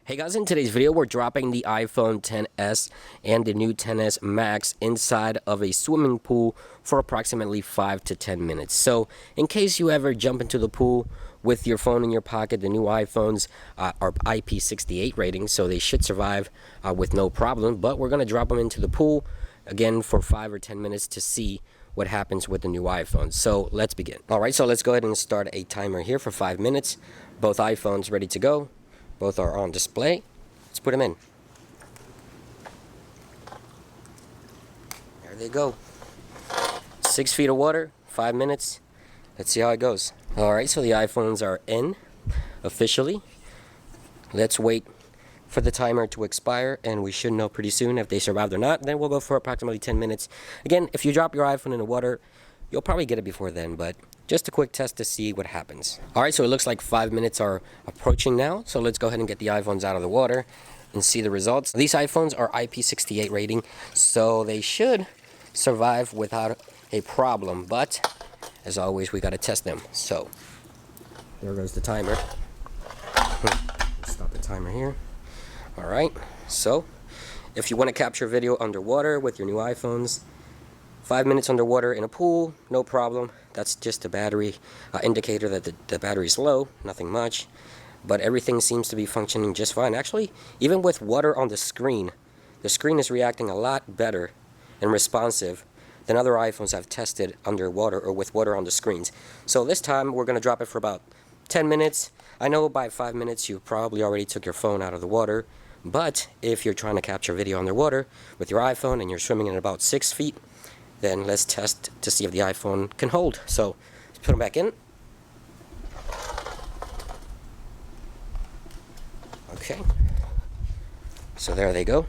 Hey guys, in today's video we're dropping the iPhone XS and the new XS Max inside of a swimming pool for approximately 5 to 10 minutes. So in case you ever jump into the pool with your phone in your pocket, the new iPhones are IP68 rating, so they should survive with no problem. But we're going to drop them into the pool again for 5 or 10 minutes to see what happens with the new iPhone. So let's begin. Alright, so let's go ahead and start a timer here for 5 minutes. Both iPhones ready to go. Both are on display. Let's put them in. There they go. 6 feet of water, 5 minutes. Let's see how it goes. Alright, so the iPhones are in officially. Let's wait for the timer to expire and we should know pretty soon if they survived or not. Then we'll go for approximately 10 minutes. Again, if you drop your iPhone in the water, you'll probably get it before then, but just a quick test to see what happens. Alright, so it looks like 5 minutes are approaching now. So let's go ahead and get the iPhones out of the water and see the results. These iPhones are IP68 rating, so they should survive without a problem. But, as always, we got to test them. So, there goes the timer. Stop the timer here. Alright, so, if you want to capture video underwater with your new iPhones, 5 minutes underwater in a pool, no problem. That's just a battery indicator that the battery is low, nothing much. But everything seems to be functioning just fine. Actually, even with water on the screen is reacting a lot better and responsive than other iPhones I've tested underwater or with water on the screens. So this time we're going to drop it for about 10 minutes. I know by 5 minutes you probably already took your phone out of the water. But if you're trying to capture video underwater with your iPhone and you're swimming in about 6 feet, then let's test to see if the iPhone can hold. So let's put them back in. Okay. So there they go.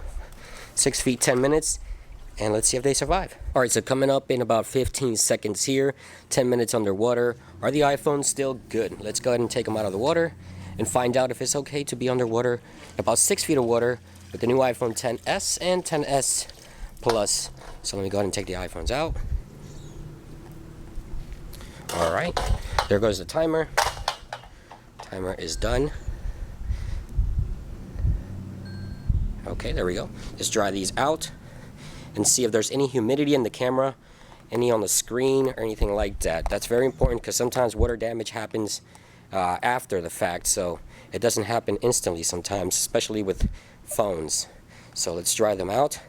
6 feet, 10 minutes. And let's see if they survive. Alright, so coming up in about 15 seconds here. 10 minutes underwater. Are the iPhones still good? Let's go ahead and take them out of the water and find out if it's okay to be underwater. About 6 feet of water with the new iPhone XS and XS Plus. So let me go ahead and take the iPhones out. Alright, there goes the timer. Timer is done. Okay, there we go. Let's dry these out and see if there's any humidity in the camera, any on the screen, or anything like that. That's very important because sometimes water damage happens after the fact, so it doesn't happen instantly sometimes, especially with phones. So let's dry them out.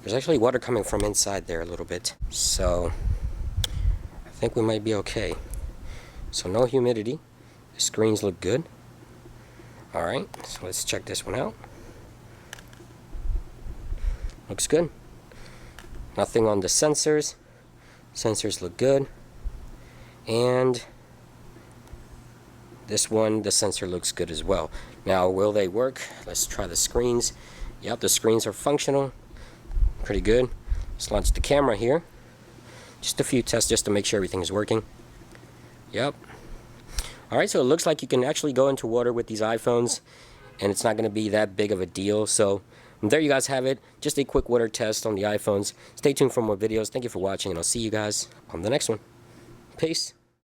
There's actually water coming from inside there a little bit, so I think we might be okay. So no humidity. The screens look good. Alright, so let's check this one out. Looks good. Nothing on the sensors. Sensors look good. And this one, the sensor looks good as well. Now, will they work? Let's try the screens. Yep, the screens are functional. Pretty good. Let's launch the camera here. Just a few tests just to make sure everything is working. Yep. Alright, so it looks like you can actually go into water with these iPhones and it's not going to be that big of a deal. So there you guys have it. Just a quick water test on the iPhones. Stay tuned for more videos. Thank you for watching and I'll see you guys on the next one. Peace.